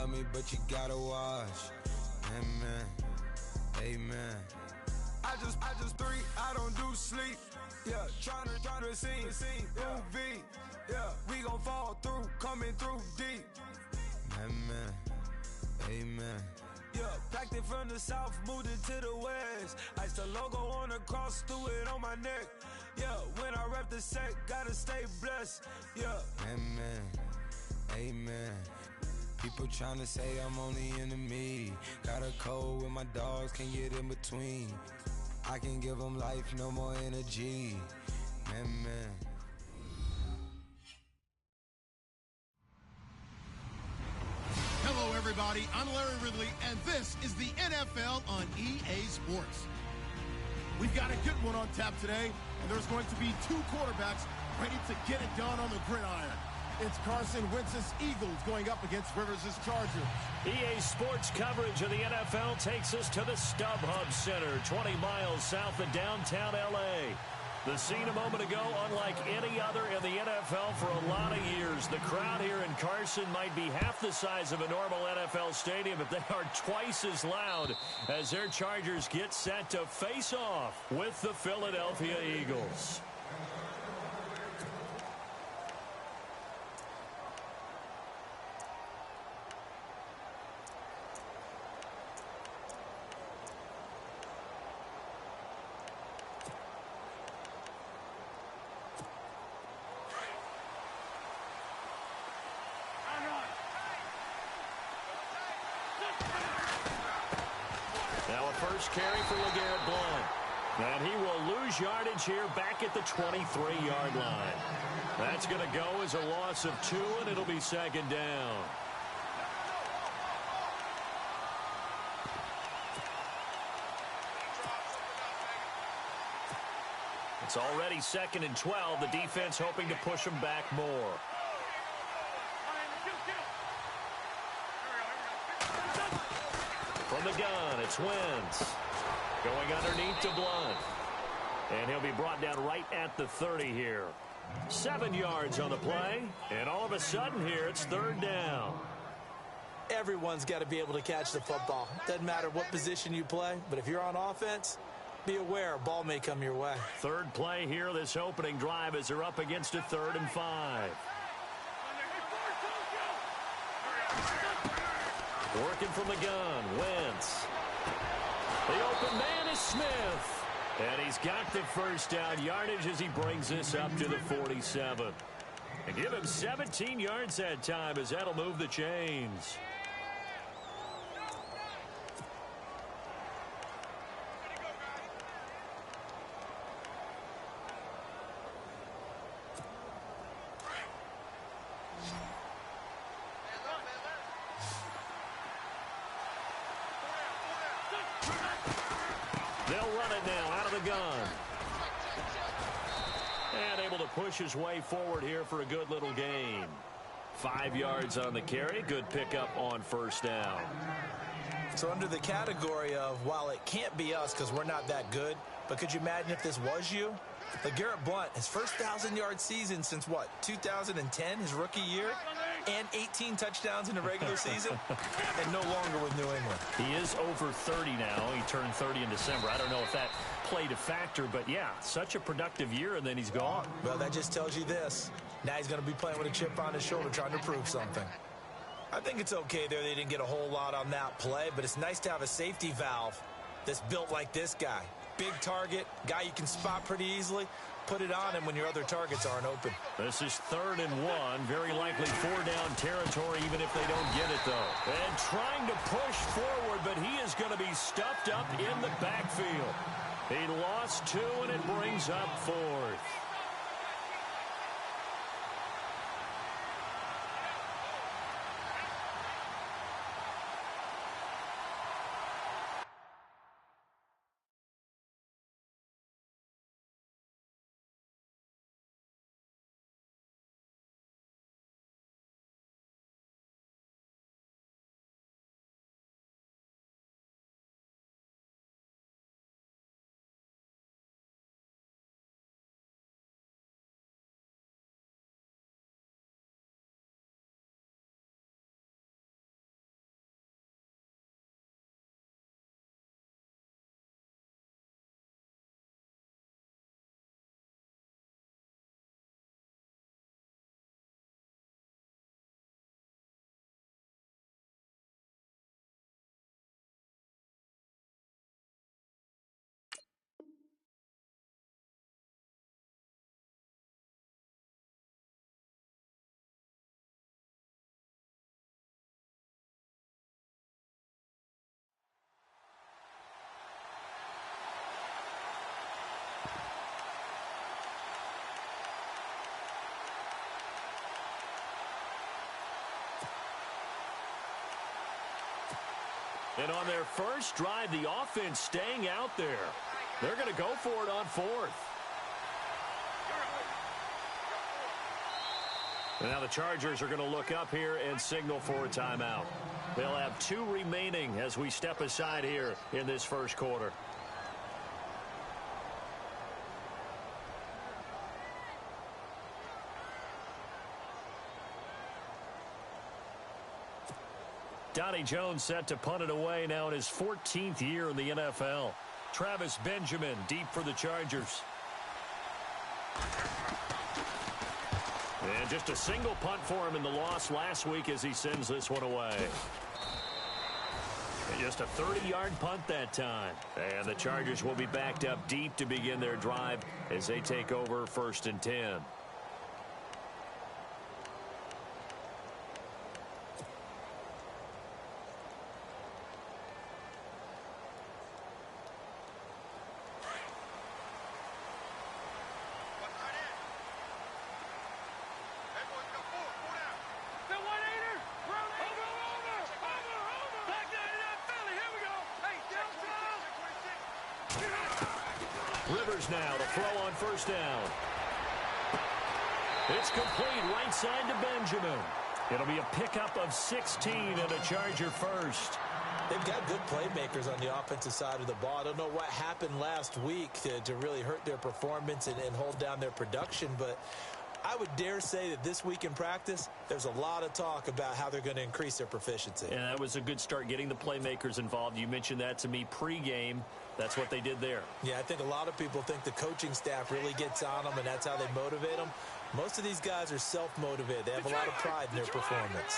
love me, but you gotta watch. Amen. Amen. I just three, I don't do sleep. Yeah, tryna see, UV. Yeah, we gon' fall through, coming through deep. Amen. Amen. Yeah, packed it from the south, moved it to the west. Iced the logo on the cross, threw it on my neck. Yeah, when I rep the set, gotta stay blessed. Yeah. Amen. Amen. People tryna say I'm only enemy. Got a code with my dogs, can't get in between. I can give them life, no more energy. Amen. Hello, everybody. I'm Larry Ridley, and this is the NFL on EA Sports. We've got a good one on tap today, and there's going to be two quarterbacks ready to get it done on the gridiron. It's Carson Wentz's Eagles going up against Rivers' Chargers. EA Sports coverage of the NFL takes us to the StubHub Center, 20 miles south of downtown L.A. The scene a moment ago, unlike any other in the NFL for a lot of years. The crowd here in Carson might be half the size of a normal NFL stadium, but they are twice as loud as their Chargers get set to face off with the Philadelphia Eagles. Now a first carry for LeGarrette Blount. And he will lose yardage here back at the 23-yard line. That's going to go as a loss of 2, and it'll be second down. It's already 2nd and 12. The defense hoping to push them back more. From the gun, it's Wentz. Going underneath to Blount. And he'll be brought down right at the 30 here. 7 yards on the play. And all of a sudden here, it's 3rd down. Everyone's got to be able to catch the football. Doesn't matter what position you play, but if you're on offense, be aware a ball may come your way. 3rd play here, this opening drive as they're up against a 3rd and 5. Working from the gun, Wentz. The open man is Smith. And he's got the first down yardage as he brings this up to the 47. And give him 17 yards that time as that'll move the chains. They'll run it now out of the gun. And able to push his way forward here for a good little gain. 5 yards on the carry. Good pickup on first down. So under the category of, while it can't be us because we're not that good, but could you imagine if this was you? LeGarrette Blount, his first 1,000-yard season since, what, 2010, his rookie year? And 18 touchdowns in the regular season, and no longer with New England. He is over 30 now. He turned 30 in December. I don't know if that played a factor, but yeah, such a productive year, and then he's gone. Well, that just tells you this. Now he's going to be playing with a chip on his shoulder trying to prove something. I think it's okay there. They didn't get a whole lot on that play, but it's nice to have a safety valve that's built like this guy. Big target, guy you can spot pretty easily. Put it on him when your other targets aren't open. This is 3rd and 1. Very likely 4-down territory, even if they don't get it, though. And trying to push forward, but he is going to be stuffed up in the backfield. He lost 2, and it brings up 4th. And on their first drive, the offense staying out there. They're going to go for it on fourth. Now the Chargers are going to look up here and signal for a timeout. They'll have 2 remaining as we step aside here in this first quarter. Donnie Jones set to punt it away now in his 14th year in the NFL. Travis Benjamin deep for the Chargers. And just a single punt for him in the loss last week as he sends this one away. And just a 30-yard punt that time. And the Chargers will be backed up deep to begin their drive as they take over 1st and 10. Rivers now to throw on 1st down. It's complete right side to Benjamin. It'll be a pickup of 16 and a Charger first. They've got good playmakers on the offensive side of the ball. I don't know what happened last week to really hurt their performance and hold down their production, but I would dare say that this week in practice, there's a lot of talk about how they're going to increase their proficiency. And that was a good start getting the playmakers involved. You mentioned that to me pregame. That's what they did there. Yeah, I think a lot of people think the coaching staff really gets on them, and that's how they motivate them. Most of these guys are self-motivated. They have a lot of pride in their performance.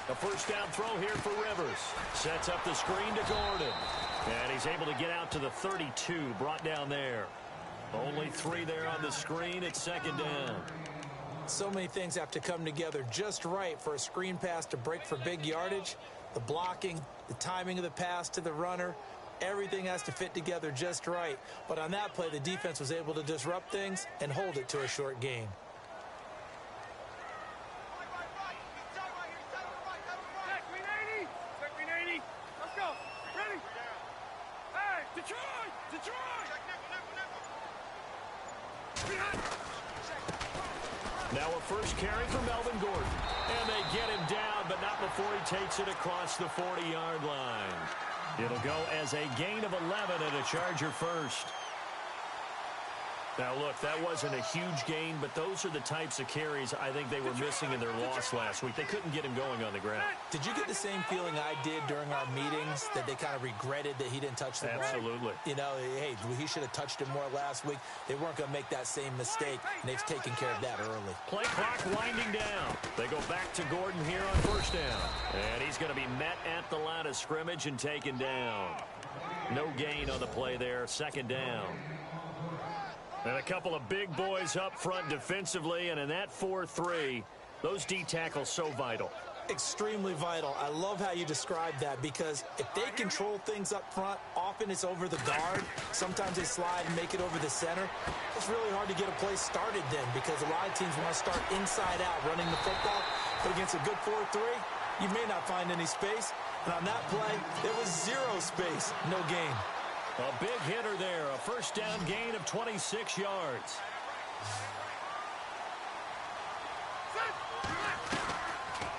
A 1st down throw here for Rivers. Sets up the screen to Gordon. And he's able to get out to the 32, brought down there. Only 3 there on the screen. It's 2nd down. So many things have to come together just right for a screen pass to break for big yardage. The blocking, the timing of the pass to the runner, everything has to fit together just right. But on that play, the defense was able to disrupt things and hold it to a short gain. Now a first carry for Melvin Gordon. And they get him down, but not before he takes it across the 40-yard line. It'll go as a gain of 11 and a Charger first. Now, look, that wasn't a huge gain, but those are the types of carries I think they were missing in their loss last week. They couldn't get him going on the ground. Did you get the same feeling I did during our meetings, that they kind of regretted that he didn't touch the ball? Absolutely. You know, hey, he should have touched it more last week. They weren't going to make that same mistake, and they've taken care of that early. Play clock winding down. They go back to Gordon here on 1st down. And he's going to be met at the line of scrimmage and taken down. No gain on the play there, 2nd down. And a couple of big boys up front defensively, and in that 4-3, those D tackles so vital. Extremely vital. I love how you describe that, because if they control things up front, often it's over the guard. Sometimes they slide and make it over the center. It's really hard to get a play started then, because a lot of teams want to start inside out running the football. But against a good 4-3, you may not find any space. And on that play, there was 0 space, no gain. A big hitter there, a 1st down gain of 26 yards.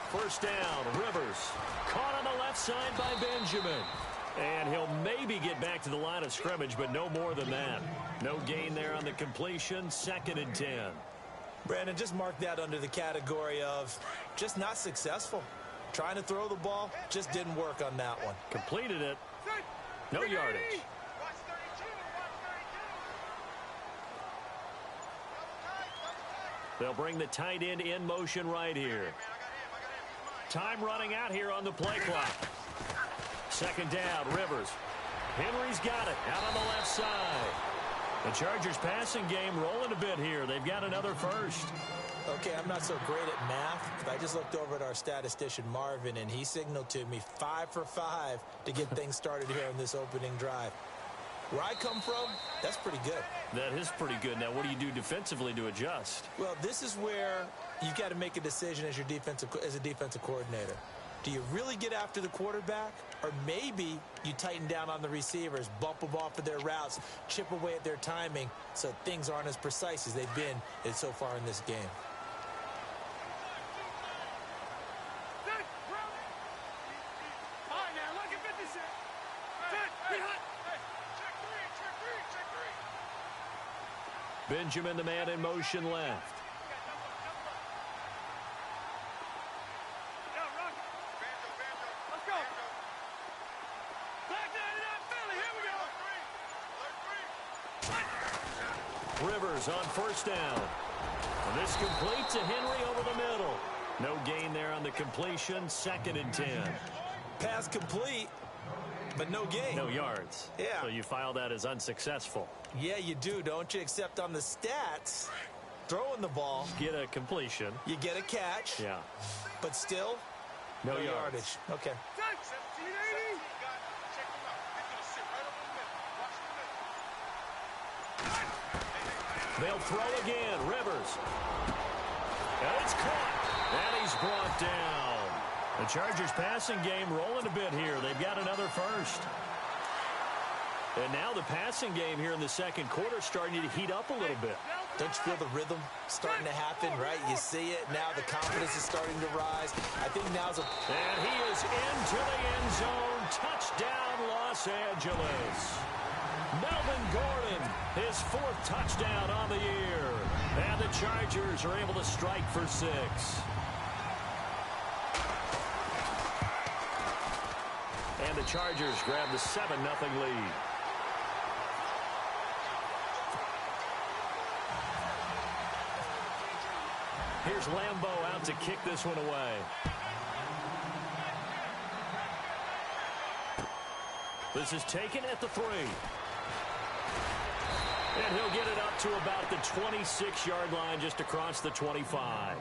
First down, Rivers. Caught on the left side by Benjamin. And he'll maybe get back to the line of scrimmage, but no more than that. No gain there on the completion, 2nd and 10. Brandon, just mark that under the category of just not successful. Trying to throw the ball, just didn't work on that one. Completed it. No yardage. They'll bring the tight end in motion right here. Time running out here on the play clock. 2nd down, Rivers. Henry's got it out on the left side. The Chargers passing game rolling a bit here. They've got another first. Okay, I'm not so great at math, but I just looked over at our statistician, Marvin, and he signaled to me 5 for 5 to get things started here on this opening drive. Where I come from, that's pretty good. That is pretty good. Now, what do you do defensively to adjust? Well, this is where you've got to make a decision as a defensive coordinator. Do you really get after the quarterback? Or maybe you tighten down on the receivers, bump them off of their routes, chip away at their timing so things aren't as precise as they've been so far in this game. Benjamin, the man in motion left. Rivers on first down. And this complete to Henry over the middle. No gain there on the completion. 2nd and 10. Pass complete, but no gain. No yards. Yeah. So you file that as unsuccessful. Yeah, you do, don't you? Except on the stats, throwing the ball. Get a completion. You get a catch. Yeah. But still, no yardage. Okay. They'll throw again. Rivers. And it's caught. And he's brought down. The Chargers passing game rolling a bit here. They've got another first. And now the passing game here in the second quarter starting to heat up a little bit. Don't you feel the rhythm starting to happen, right? You see it. Now the confidence is starting to rise. I think now's a... And he is into the end zone. Touchdown, Los Angeles. Melvin Gordon, his 4th touchdown on the year. And the Chargers are able to strike for 6. And the Chargers grab the 7-0 lead. Here's Lambeau out to kick this one away. This is taken at the 3. And he'll get it up to about the 26-yard line, just across the 25.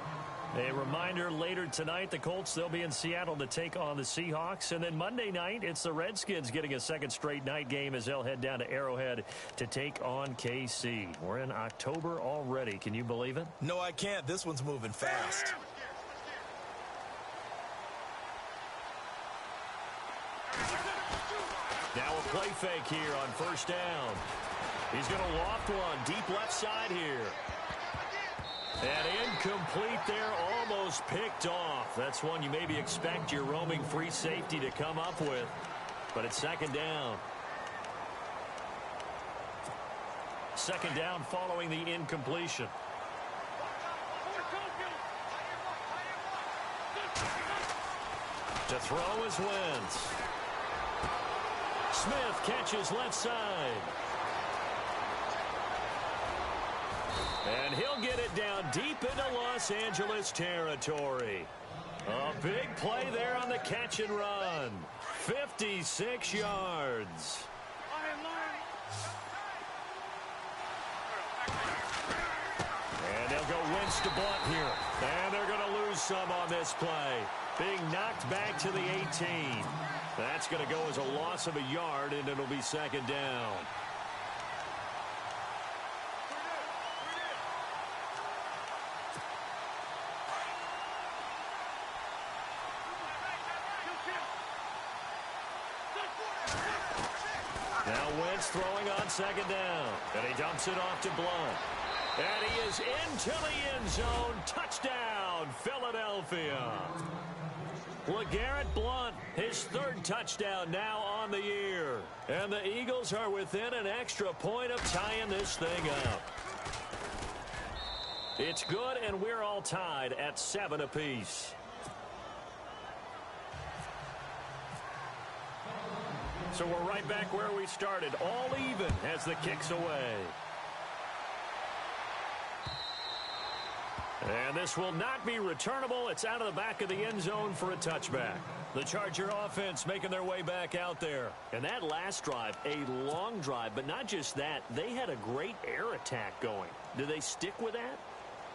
A reminder, later tonight, the Colts, they'll be in Seattle to take on the Seahawks. And then Monday night, it's the Redskins getting a second straight night game as they'll head down to Arrowhead to take on KC. We're in October already. Can you believe it? No, I can't. This one's moving fast. Now a play fake here on first down. He's going to loft one deep left side here. And incomplete there, almost picked off. That's one you maybe expect your roaming free safety to come up with. But it's 2nd down. 2nd down following the incompletion. To throw is Wentz. Smith catches left side. And he'll get it down deep into Los Angeles territory. A big play there on the catch and run. 56 yards. And they'll go Wentz to Blunt here. And they're going to lose some on this play. Being knocked back to the 18. That's going to go as a loss of a yard, and it'll be 2nd down. Now Wentz throwing on 2nd down. And he dumps it off to Blunt. And he is into the end zone. Touchdown, Philadelphia. LeGarrette Blunt, his 3rd touchdown now on the year. And the Eagles are within an extra point of tying this thing up. It's good, and we're all tied at 7 apiece. So we're right back where we started, all even as the kick's away. And this will not be returnable. It's out of the back of the end zone for a touchback. The Charger offense making their way back out there. And that last drive, a long drive, but not just that. They had a great air attack going. Do they stick with that?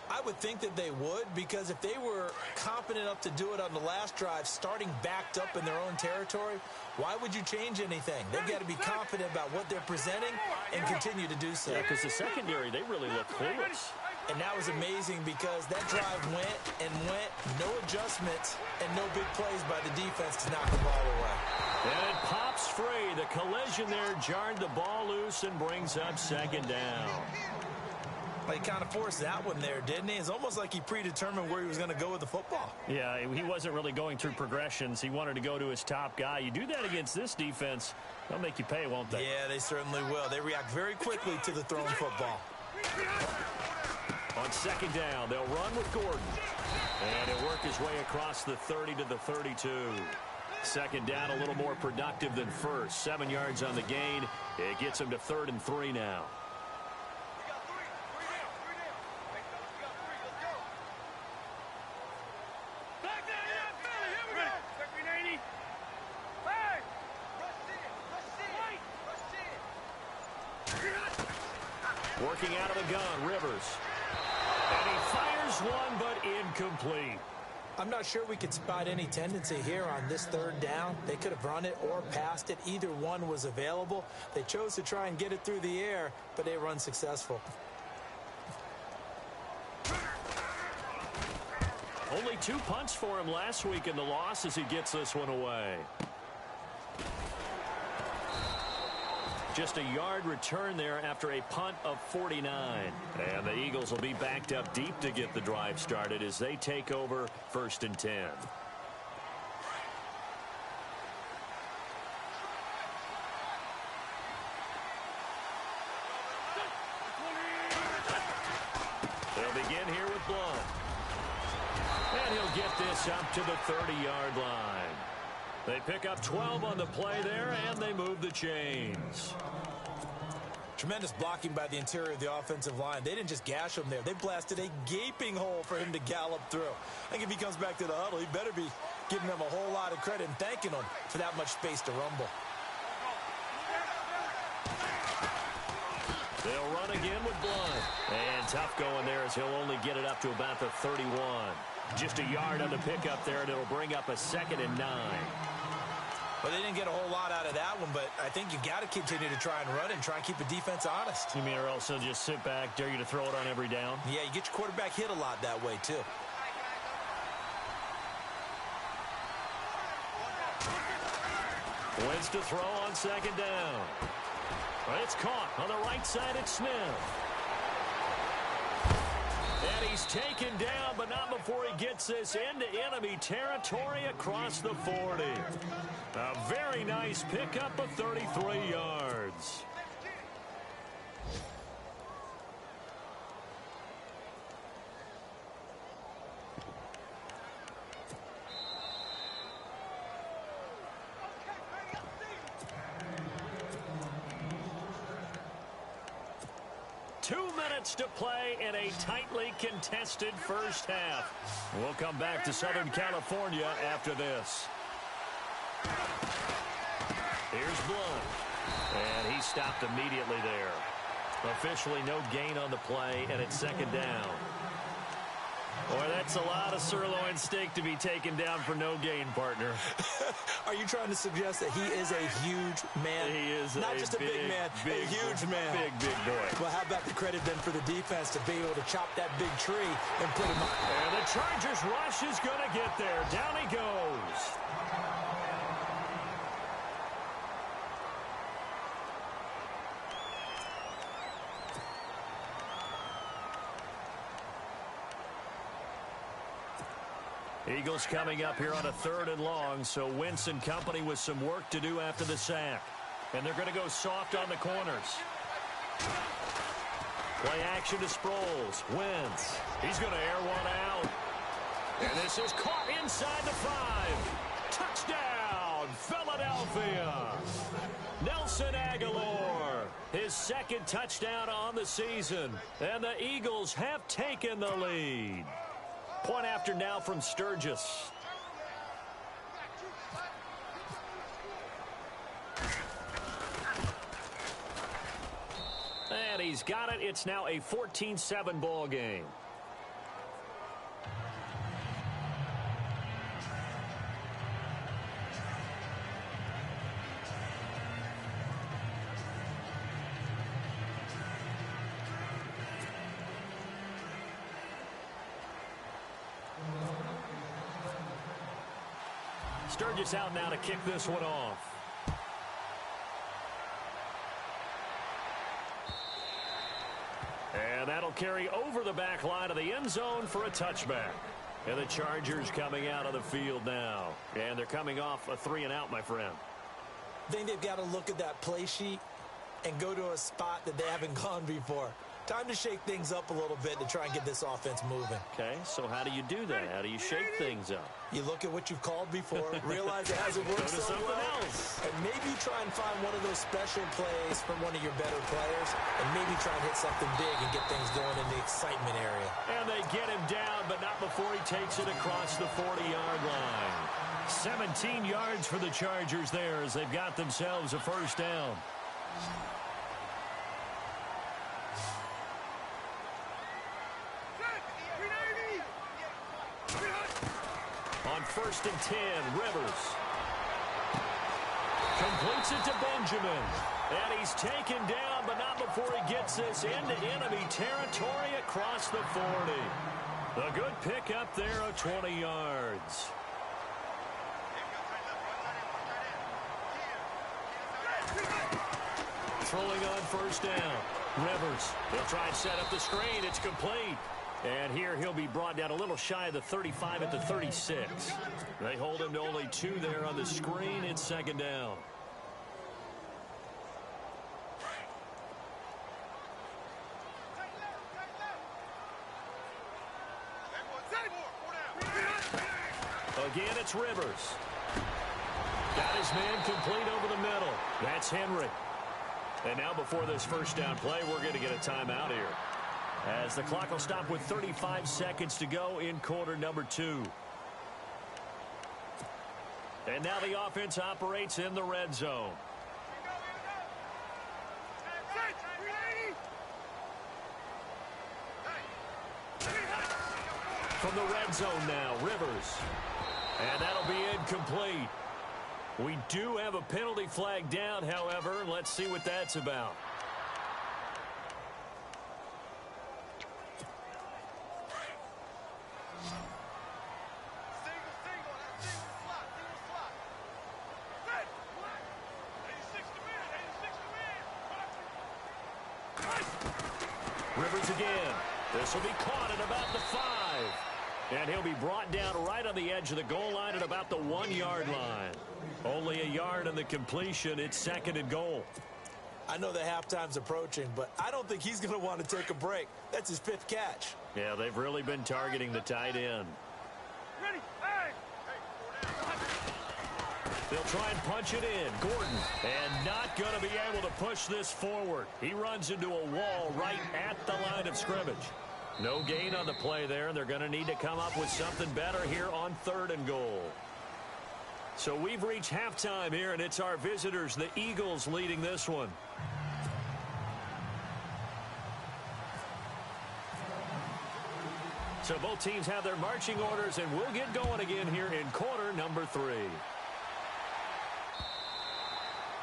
I would think that they would, because if they were confident enough to do it on the last drive, starting backed up in their own territory, why would you change anything? They've got to be confident about what they're presenting and continue to do so. Yeah, because the secondary, they really look clueless. And that was amazing because that drive went and went, no adjustments, and no big plays by the defense to knock the ball away. And it pops free. The collision there jarred the ball loose and brings up second down. He kind of forced that one there, didn't he? It's almost like he predetermined where he was going to go with the football. Yeah, he wasn't really going through progressions. He wanted to go to his top guy. You do that against this defense, they'll make you pay, won't they? Yeah, they certainly will. They react very quickly to the thrown football. On second down, they'll run with Gordon. And he'll work his way across the 30 to the 32. Second down, a little more productive than first. 7 yards on the gain. It gets him to 3rd and 3 now. Working out of the gun, Rivers. And he fires one, but incomplete. I'm not sure we could spot any tendency here on this 3rd down. They could have run it or passed it. Either one was available. They chose to try and get it through the air, but they run successful. Only 2 punts for him last week in the loss as he gets this one away. Just a yard return there after a punt of 49. And the Eagles will be backed up deep to get the drive started as they take over 1st and 10. They'll begin here with Blunt. And he'll get this up to the 30-yard line. They pick up 12 on the play there, and they move the chains. Tremendous blocking by the interior of the offensive line. They didn't just gash him there. They blasted a gaping hole for him to gallop through. I think if he comes back to the huddle, he better be giving them a whole lot of credit and thanking them for that much space to rumble. They'll run again with Blunt. And tough going there as he'll only get it up to about the 31. Just a yard on the pickup there, and it'll bring up a 2nd and 9. Well, they didn't get a whole lot out of that one, but I think you got to continue to try and run and try and keep the defense honest. You mean or else they'll just sit back, dare you to throw it on every down? Yeah, you get your quarterback hit a lot that way, too. Wins to throw on 2nd down. It's caught on the right side at Smith. And he's taken down, but not before he gets this into enemy territory across the 40. A very nice pickup of 33 yards. To play in a tightly contested first half. We'll come back to Southern California after this. Here's Blunt. And he stopped immediately there. Officially no gain on the play, and it's 2nd down. Boy, that's a lot of sirloin steak to be taken down for no gain, partner. Are you trying to suggest that he is a huge man? He is not just a big man, a huge man. Big boy. Well, how about the credit then for the defense to be able to chop that big tree and put him up. And the Chargers rush is going to get there. Down he goes. Eagles coming up here on a 3rd and long, so Wentz and company with some work to do after the sack. And they're going to go soft on the corners. Play action to Sproles. Wentz. He's going to air one out. And this is caught inside the 5. Touchdown, Philadelphia. Nelson Aguilar. His 2nd touchdown on the season. And the Eagles have taken the lead. Point after now from Sturgis. And he's got it. It's now a 14-7 ball game. Sturgis out now to kick this one off. And that'll carry over the back line of the end zone for a touchback. And the Chargers coming out of the field now. And they're coming off a 3-and-out, my friend. I think they've got to look at that play sheet and go to a spot that they haven't gone before. Time to shake things up a little bit to try and get this offense moving. Okay, so how do you do that? How do you shake things up? You look at what you've called before, realize it hasn't worked so well, and maybe try and find one of those special plays from one of your better players, and maybe try and hit something big and get things going in the excitement area. And they get him down, but not before he takes it across the 40-yard line. 17 yards for the Chargers there as they've got themselves a first down. On 1st and 10, Rivers completes it to Benjamin. And he's taken down, but not before he gets this into enemy territory across the 40. A good pickup there of 20 yards. Throwing on 1st down. Rivers, he'll try and set up the screen. It's complete. And here he'll be brought down a little shy of the 35 at the 36. They hold him to only 2 there on the screen. It's 2nd down. Again, it's Rivers. Got his man complete over the middle. That's Henry. And now before this first down play, we're going to get a timeout here, as the clock will stop with 35 seconds to go in quarter number 2. And now the offense operates in the red zone. From the red zone now, Rivers. And that'll be incomplete. We do have a penalty flag down, however. Let's see what that's about. Rivers again. This will be caught at about the 5. And he'll be brought down right on the edge of the goal line at about the 1-yard line. Only a yard on the completion. It's 2nd and goal. I know the halftime's approaching, but I don't think he's going to want to take a break. That's his 5th catch. Yeah, they've really been targeting the tight end. Ready? Hey! They'll try and punch it in. Gordon, and not going to be able to push this forward. He runs into a wall right at the line of scrimmage. No gain on the play there, and they're going to need to come up with something better here on 3rd and goal. So we've reached halftime here, and it's our visitors, the Eagles, leading this one. So both teams have their marching orders, and we'll get going again here in quarter number 3.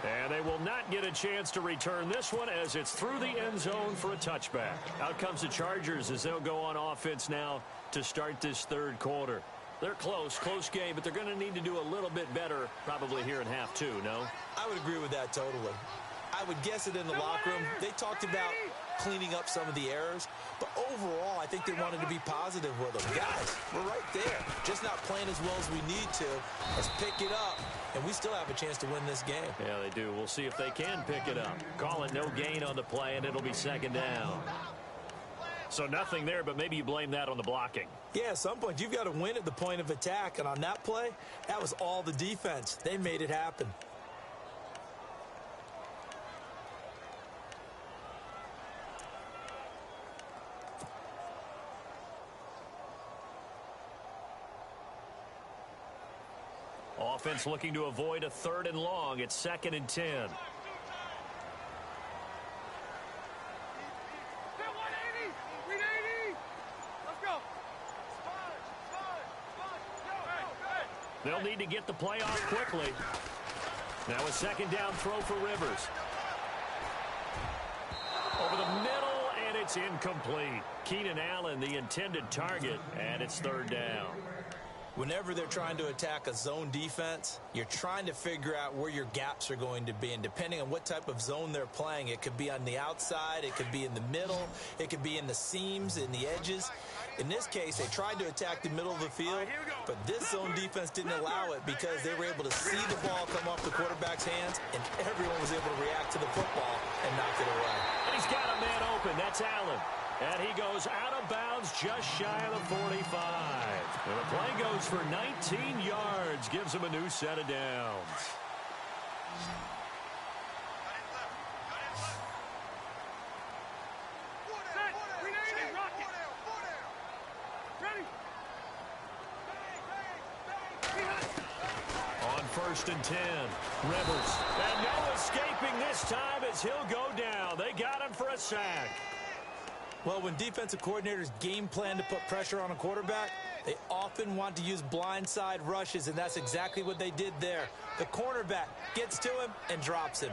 And they will not get a chance to return this one as it's through the end zone for a touchback. Out comes the Chargers as they'll go on offense now to start this 3rd quarter. They're close game, but they're going to need to do a little bit better probably here in half 2, no? I would agree with that totally. I would guess it in the locker room. They talked about cleaning up some of the errors, but overall, I think they wanted to be positive with them. Guys, we're right there. Just not playing as well as we need to. Let's pick it up, and we still have a chance to win this game. Yeah, they do. We'll see if they can pick it up. Call it no gain on the play, and it'll be 2nd down. So nothing there, but maybe you blame that on the blocking. Yeah, at some point, you've got to win at the point of attack, and on that play, that was all the defense. They made it happen. Offense looking to avoid a 3rd and long. It's 2nd and 10. They'll need to get the play off quickly. Now a 2nd down throw for Rivers. Over the middle, and it's incomplete. Keenan Allen, the intended target, and it's 3rd down. Whenever they're trying to attack a zone defense, you're trying to figure out where your gaps are going to be. And depending on what type of zone they're playing, it could be on the outside, it could be in the middle, it could be in the seams, in the edges. In this case, they tried to attack the middle of the field, but this zone defense didn't allow it because they were able to see the ball come off the quarterback's hands, and everyone was able to react to the football and knock it away. And he's got a man open. That's Allen. And he goes out of bounds just shy of the 45. And the play goes for 19 yards. Gives him a new set of downs. On 1st and 10, Rivers. And no escaping this time as he'll go down. They got him for a sack. Well, when defensive coordinators game plan to put pressure on a quarterback, they often want to use blindside rushes, and that's exactly what they did there. The cornerback gets to him and drops him.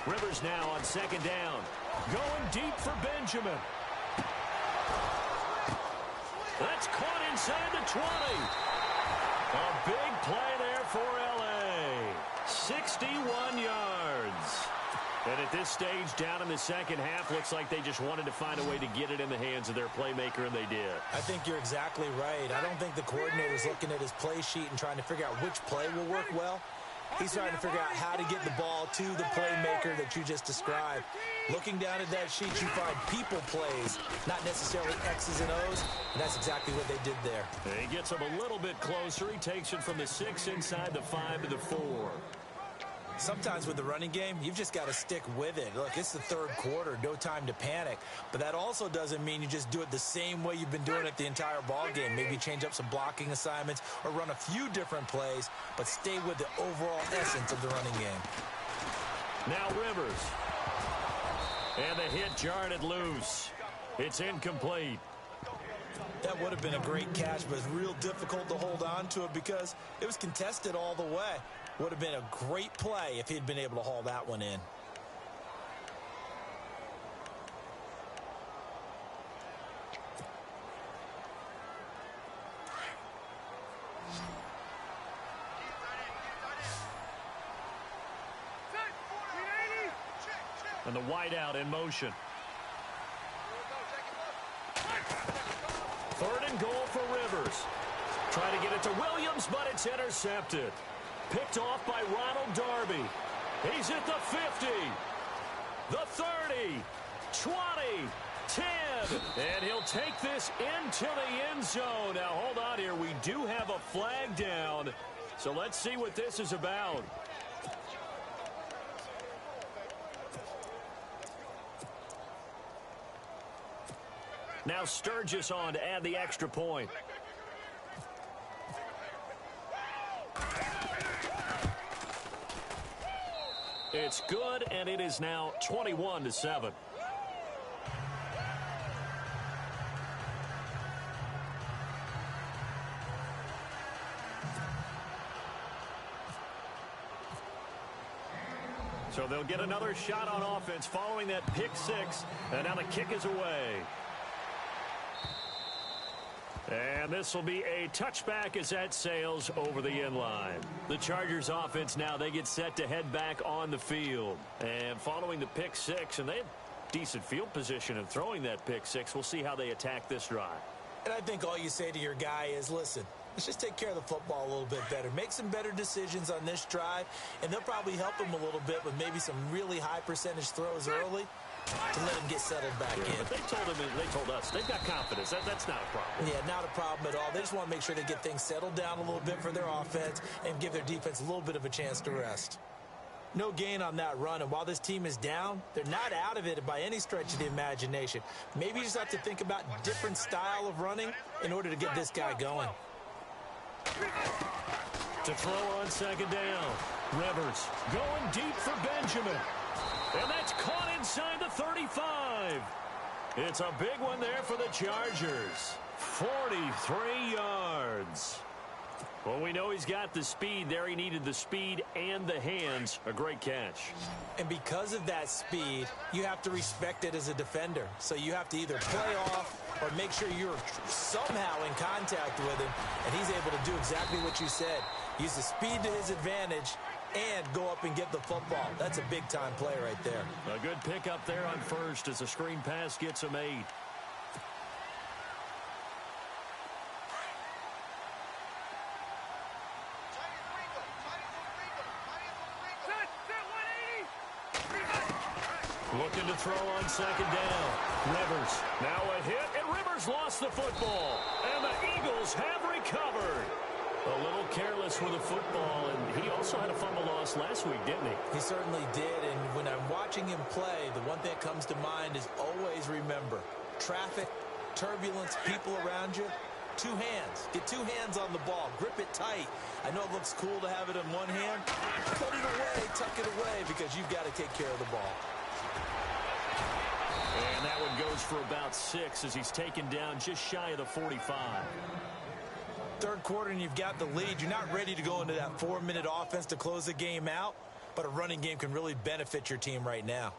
Rivers now on 2nd down. Going deep for Benjamin. That's caught inside the 20. A big play there for L.A. 61 yards. And at this stage, down in the second half, looks like they just wanted to find a way to get it in the hands of their playmaker, and they did. I think you're exactly right. I don't think the coordinator's looking at his play sheet and trying to figure out which play will work well. He's trying to figure out how to get the ball to the playmaker that you just described. Looking down at that sheet, you find people plays, not necessarily X's and O's, and that's exactly what they did there. And he gets him a little bit closer. He takes it from the 6 inside the 5 to the 4. Sometimes with the running game, you've just got to stick with it. Look, it's the 3rd quarter, no time to panic. But that also doesn't mean you just do it the same way you've been doing it the entire ball game. Maybe change up some blocking assignments or run a few different plays, but stay with the overall essence of the running game. Now Rivers. And the hit jarred it loose. It's incomplete. That would have been a great catch, but it's real difficult to hold on to it because it was contested all the way. Would have been a great play if he'd been able to haul that one in. And the wideout in motion. 3rd and goal for Rivers. Trying to get it to Williams, but it's intercepted. Picked off by Ronald Darby. He's at the 50, the 30, 20, 10, and he'll take this into the end zone. Now, hold on here. We do have a flag down, so let's see what this is about. Now Sturgis on to add the extra point. It's good, and it is now 21-7. So they'll get another shot on offense following that pick 6, and now the kick is away. And this will be a touchback as that sails over the end line. The Chargers offense now, they get set to head back on the field. And following the pick 6, and they have decent field position in throwing that pick 6. We'll see how they attack this drive. And I think all you say to your guy is, listen, let's just take care of the football a little bit better. Make some better decisions on this drive, and they'll probably help him a little bit with maybe some really high percentage throws early to let him get settled back in. But they told us they've got confidence. That's not a problem. Yeah, not a problem at all. They just want to make sure they get things settled down a little bit for their offense and give their defense a little bit of a chance to rest. No gain on that run, and while this team is down, they're not out of it by any stretch of the imagination. Maybe you just have to think about a different style of running in order to get this guy going. To throw on 2nd down. Rivers going deep for Benjamin. And that's caught inside the 35. It's a big one there for the Chargers. 43 yards. Well, we know he's got the speed there. He needed the speed and the hands. A great catch. And because of that speed, you have to respect it as a defender. So you have to either play off or make sure you're somehow in contact with him, and he's able to do exactly what you said. Use the speed to his advantage and go up and get the football. That's a big-time play right there. A good pickup there on first as the screen pass gets him 8. Looking to throw on second down. Rivers. Now a hit, and Rivers lost the football. And the Eagles have recovered. A little careless with the football, and he also had a fumble loss last week, didn't he? He certainly did, and when I'm watching him play, the one thing that comes to mind is always remember, traffic, turbulence, people around you, 2 hands. Get 2 hands on the ball. Grip it tight. I know it looks cool to have it in one hand. Put it away, tuck it away, because you've got to take care of the ball. And that one goes for about 6 as he's taken down just shy of the 45. Third quarter and you've got the lead. You're not ready to go into that 4-minute offense to close the game out, but a running game can really benefit your team right now.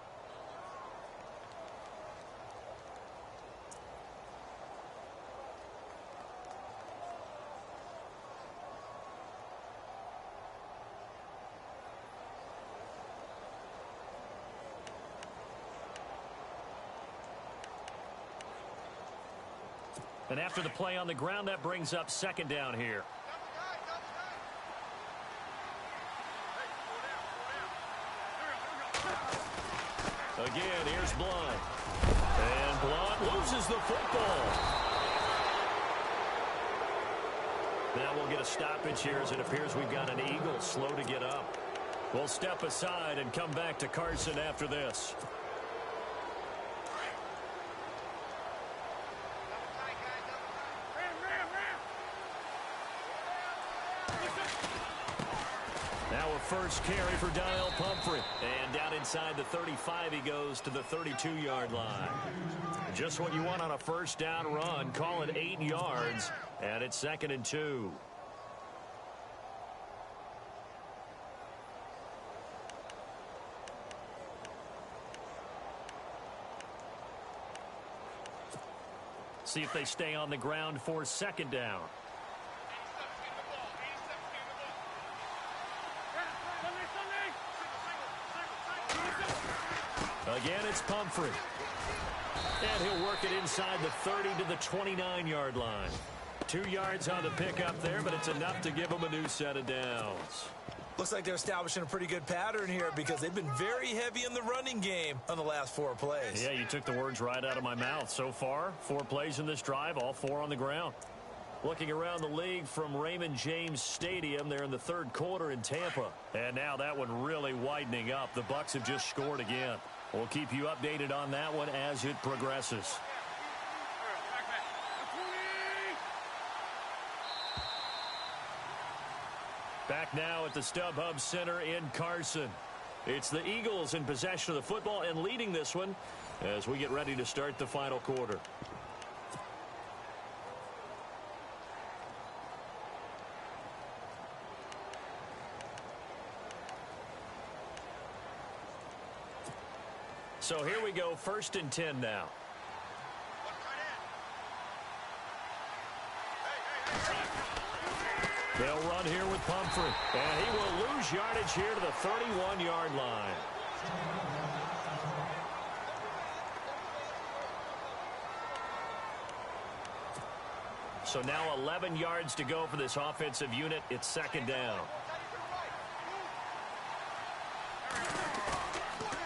And after the play on the ground, that brings up second down here. Again, here's Blunt. And Blunt loses the football. Now we'll get a stoppage here as it appears we've got an Eagle slow to get up. We'll step aside and come back to Carson after this. Now a first carry for Donnell Pumphrey. And down inside the 35, he goes to the 32-yard line. Just what you want on a first down run. Call it 8 yards. And it's 2nd and 2. See if they stay on the ground for second down. Again, it's Pumphrey. And he'll work it inside the 30 to the 29-yard line. 2 yards on the pickup there, but it's enough to give him a new set of downs. Looks like they're establishing a pretty good pattern here because they've been very heavy in the running game on the last 4 plays. Yeah, you took the words right out of my mouth. So far, 4 plays in this drive, all 4 on the ground. Looking around the league from Raymond James Stadium, they're in the 3rd quarter in Tampa. And now that one really widening up. The Bucs have just scored again. We'll keep you updated on that one as it progresses. Back now at the StubHub Center in Carson. It's the Eagles in possession of the football and leading this one as we get ready to start the final quarter. So here we go, 1st and 10 now. They'll run here with Pumphrey. And he will lose yardage here to the 31-yard line. So now 11 yards to go for this offensive unit. It's 2nd down.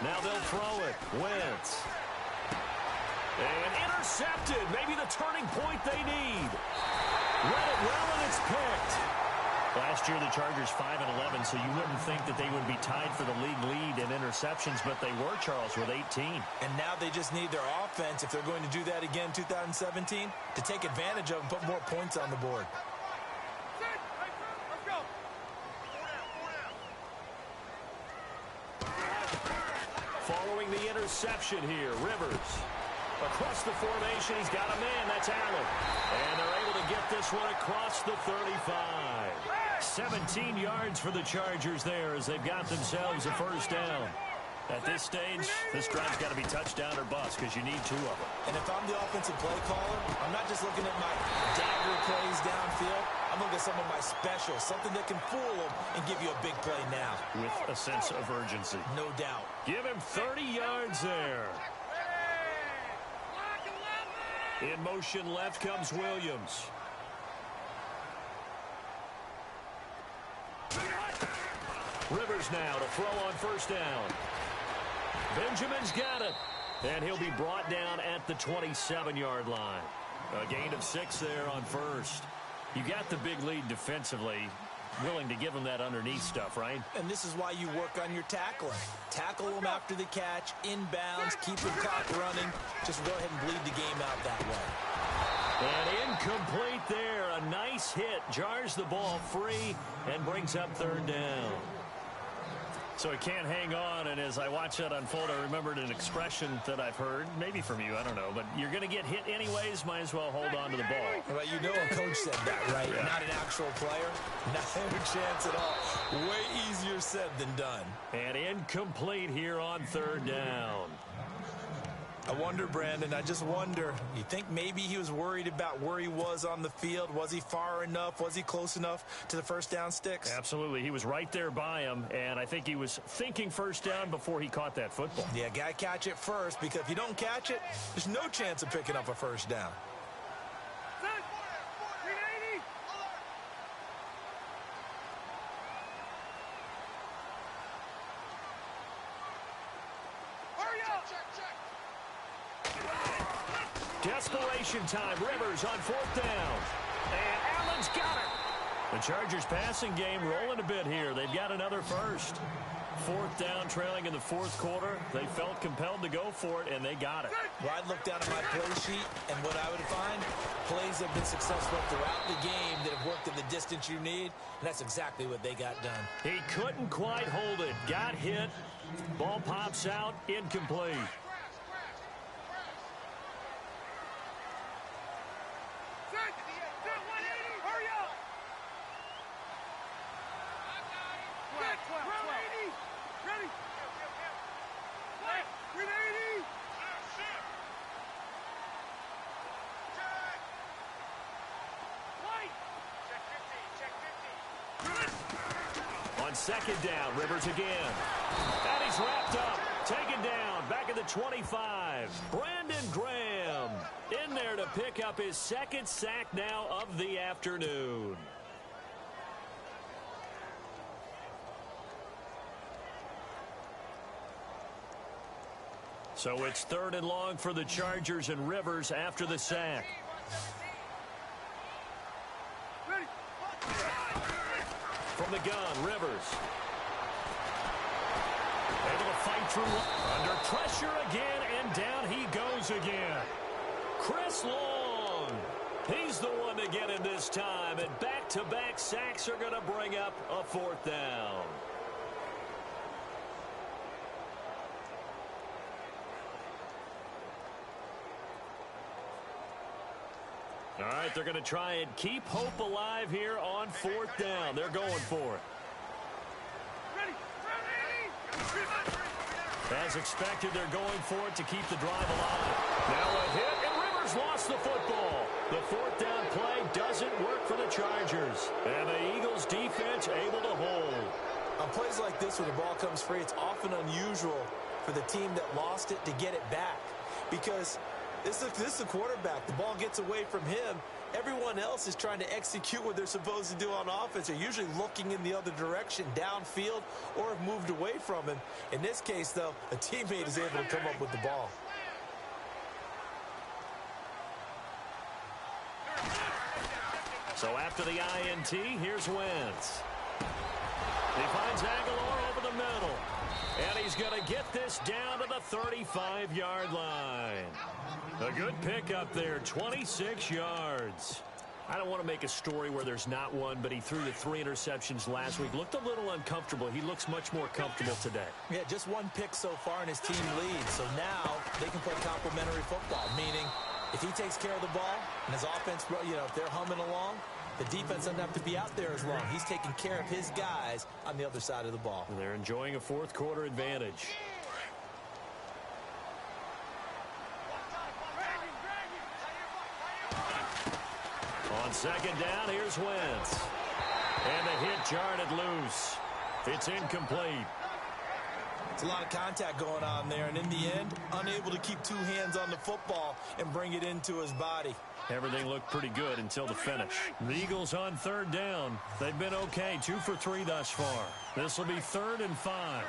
Now they'll throw it. Wentz. And intercepted. Maybe the turning point they need. Let it well, and it's picked. Last year, the Chargers 5-11, so you wouldn't think that they would be tied for the league lead in interceptions, but they were, Charles, with 18. And now they just need their offense, if they're going to do that again in 2017, to take advantage of and put more points on the board. Following the interception here, Rivers. Across the formation, he's got a man. That's Allen. And they're able to get this one across the 35. 17 yards for the Chargers there as they've got themselves a first down. At this stage, this drive's got to be touchdown or bust because you need two of them. And if I'm the offensive play caller, I'm not just looking at my dagger plays downfield. I'm looking at some of my specials, something that can fool them and give you a big play now. With a sense of urgency. No doubt. Give him 30 yards there. In motion left comes Williams. Rivers now to throw on first down. Benjamin's got it. And he'll be brought down at the 27-yard line. A gain of 6 there on first. You got the big lead defensively. Willing to give him that underneath stuff, right? And this is why you work on your tackling. Tackle him after the catch, inbounds, keep the clock running. Just go ahead and bleed the game out that way. And incomplete there. A nice hit. Jars the ball free and brings up third down. So he can't hang on, and as I watch that unfold, I remembered an expression that I've heard, maybe from you, I don't know, but you're going to get hit anyways, might as well hold on to the ball. Well, you know a coach said that, right? Yeah. Not an actual player. Not a chance at all. Way easier said than done. And incomplete here on third down. I wonder, Brandon, I just wonder, you think maybe he was worried about where he was on the field? Was he far enough? Was he close enough to the first down sticks? Absolutely. He was right there by him, and I think he was thinking first down before he caught that football. Yeah, got to catch it first, because if you don't catch it, there's no chance of picking up a first down. Desperation time. Rivers on fourth down. And Allen's got it. The Chargers passing game rolling a bit here. They've got another first. Fourth down, trailing in the fourth quarter. They felt compelled to go for it, and they got it. Well, I'd look down at my play sheet, and what I would find, plays have been successful throughout the game that have worked at the distance you need, and that's exactly what they got done. He couldn't quite hold it. Got hit. Ball pops out. Incomplete. Second down, Rivers again. And he's wrapped up. Taken down. Back at the 25. Brandon Graham in there to pick up his second sack now of the afternoon. So it's third and long for the Chargers, and Rivers after the sack. From the gun, Rivers. Able to fight through. Under pressure again, and down he goes again. Chris Long. He's the one to get him this time, and back-to-back sacks are going to bring up a fourth down. All right, they're going to try and keep hope alive here on fourth down. They're going for it. As expected, they're going for it to keep the drive alive. Now a hit, and Rivers lost the football. The fourth down play doesn't work for the Chargers. And the Eagles defense able to hold. On plays like this where the ball comes free, it's often unusual for the team that lost it to get it back. Because this is the quarterback. The ball gets away from him. Everyone else is trying to execute what they're supposed to do on offense. They're usually looking in the other direction, downfield, or have moved away from him. In this case, though, a teammate is able to come up with the ball. So after the INT, here's Wentz. He finds Aguilar over the middle. And he's going to get this down to the 35-yard line. A good pickup there, 26 yards. I don't want to make a story where there's not one, but he threw the 3 interceptions last week. Looked a little uncomfortable. He looks much more comfortable today. Yeah, just 1 pick so far and his team leads. So now they can play complementary football, meaning if he takes care of the ball and his offense, if they're humming along, the defense doesn't have to be out there as long. He's taking care of his guys on the other side of the ball. And they're enjoying a fourth-quarter advantage. On second down, here's Wentz. And the hit jarred it loose. It's incomplete. It's a lot of contact going on there, and in the end, unable to keep 2 hands on the football and bring it into his body. Everything looked pretty good until the finish. The Eagles on third down. They've been okay, 2 for 3 thus far. This will be 3rd and 5.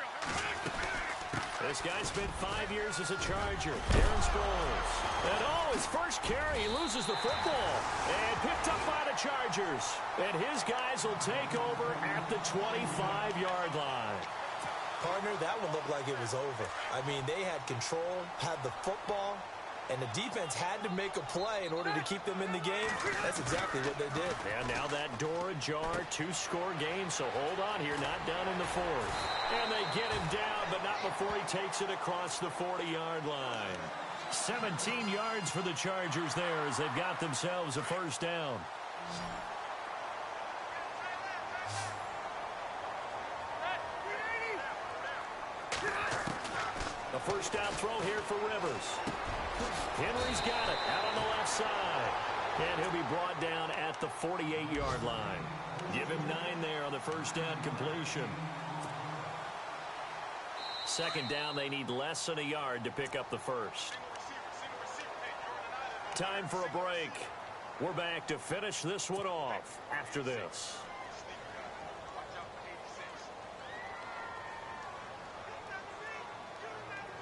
This guy spent 5 years as a Charger. Darren Sproles. And his first carry, he loses the football. And picked up by the Chargers. And his guys will take over at the 25-yard line. Partner, that one looked like it was over. I mean, they had control, had the football, and the defense had to make a play in order to keep them in the game. That's exactly what they did. And now that door ajar, 2-score game, so hold on here, not down in the 4th. And they get him down, but not before he takes it across the 40-yard line. 17 yards for the Chargers there as they've got themselves a first down. A first down throw here for Rivers. Henry's got it out on the left side. And he'll be brought down at the 48-yard line. Give him 9 there on the first down completion. Second down, they need less than a yard to pick up the first. Time for a break. We're back to finish this one off after this.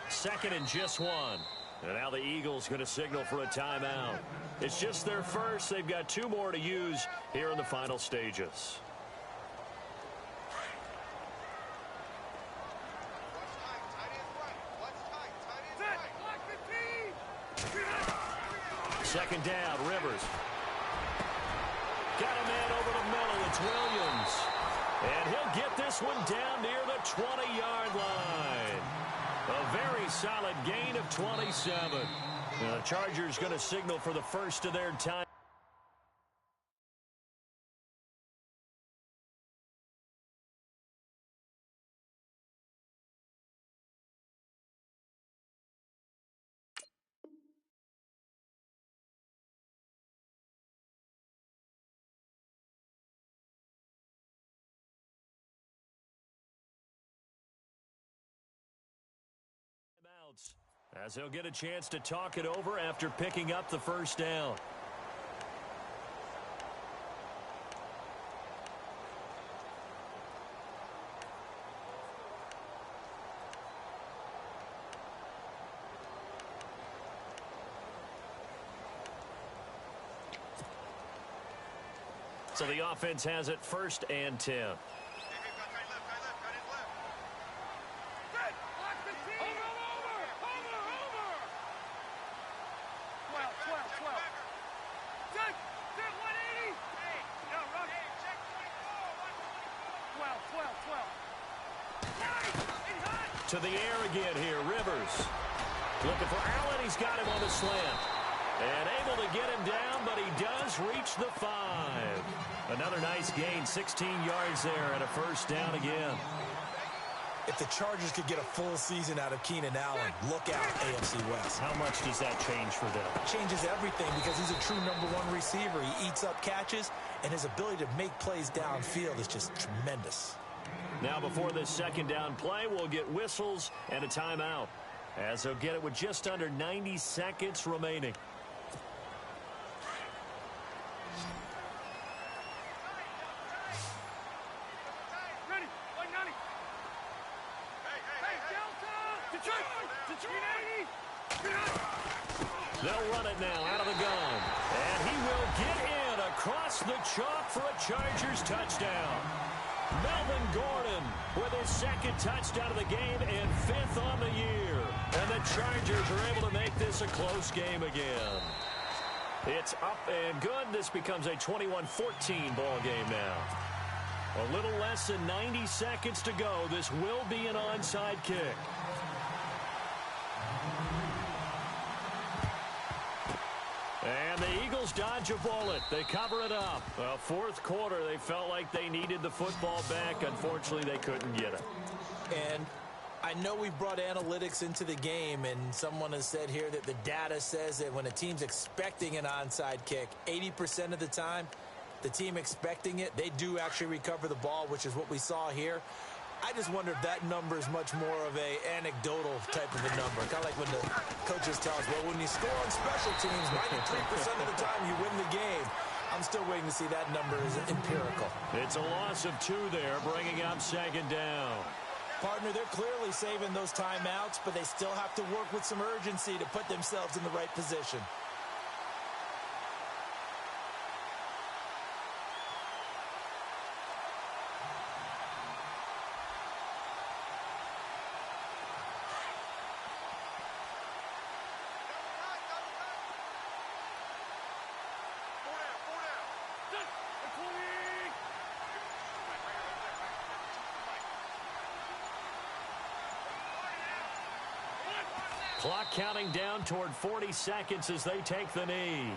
Second and just 1. And now the Eagles going to signal for a timeout. It's just their first. They've got 2 more to use here in the final stages. Second down, Rivers. Got a man over the middle. It's Williams. And he'll get this one down near the 20-yard line. A very solid gain of 27. The Chargers going to signal for the first of their time. As he'll get a chance to talk it over after picking up the first down. So the offense has it 1st and 10. To the air again here, Rivers. Looking for Allen, he's got him on the slant. And able to get him down, but he does reach the 5. Another nice gain, 16 yards there and a first down again. If the Chargers could get a full season out of Keenan Allen, look out, AFC West. How much does that change for them? It changes everything because he's a true #1 receiver. He eats up catches, and his ability to make plays downfield is just tremendous. Now before this second down play, we'll get whistles and a timeout, as they'll get it with just under 90 seconds remaining. Ready, 190. Hey, Delta! They'll run it now out of the gun. And he will get in across the chalk for a Chargers touchdown. Melvin Gordon with his 2nd touchdown of the game and 5th on the year. And the Chargers are able to make this a close game again. It's up and good. This becomes a 21-14 ball game now. A little less than 90 seconds to go. This will be an onside kick. And the Eagles dodge a bullet. They cover it up. Well, fourth quarter, they felt like they needed the football back. Unfortunately, they couldn't get it. And I know we brought analytics into the game, and someone has said here that the data says that when a team's expecting an onside kick, 80% of the time, the team expecting it, they do actually recover the ball, which is what we saw here. I just wonder if that number is much more of a anecdotal type of a number. Kind of like when the coaches tell us, well, when you score on special teams, 93% of the time you win the game. I'm still waiting to see that number is empirical. It's a loss of 2 there, bringing up second down. Partner, they're clearly saving those timeouts, but they still have to work with some urgency to put themselves in the right position. Clock counting down toward 40 seconds as they take the knee.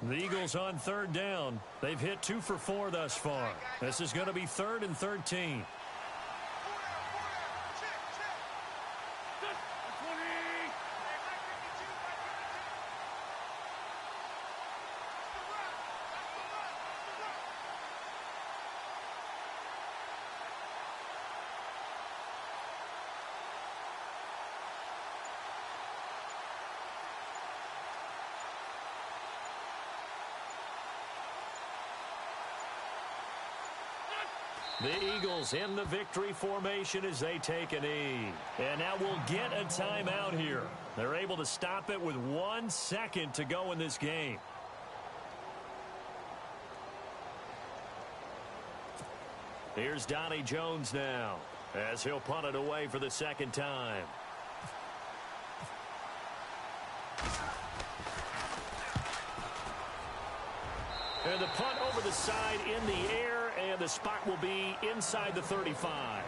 The Eagles on third down. They've hit 2 for 4 thus far. This is going to be 3rd and 13. The Eagles in the victory formation as they take a knee. And now we'll get a timeout here. They're able to stop it with 1 second to go in this game. Here's Donnie Jones now as he'll punt it away for the second time. And the punt over the side in the air, and the spot will be inside the 35.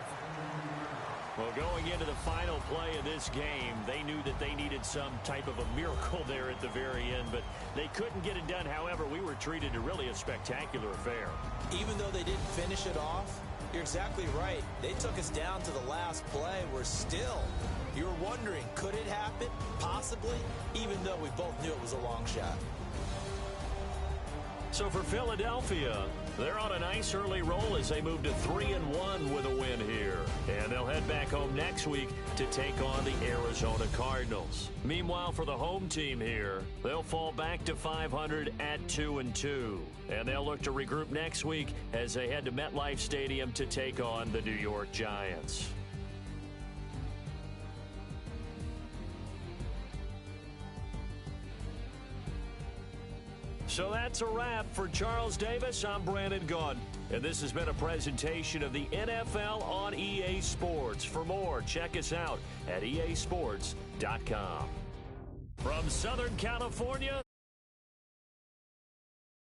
Well, going into the final play of this game, they knew that they needed some type of a miracle there at the very end, but they couldn't get it done. However, we were treated to really a spectacular affair. Even though they didn't finish it off, you're exactly right. They took us down to the last play. We're still, you were wondering, could it happen? Possibly, even though we both knew it was a long shot. So for Philadelphia, they're on a nice early roll as they move to 3-1 with a win here. And they'll head back home next week to take on the Arizona Cardinals. Meanwhile, for the home team here, they'll fall back to 500 at 2-2. And they'll look to regroup next week as they head to MetLife Stadium to take on the New York Giants. So that's a wrap. For Charles Davis, I'm Brandon Gaudin. And this has been a presentation of the NFL on EA Sports. For more, check us out at easports.com. From Southern California,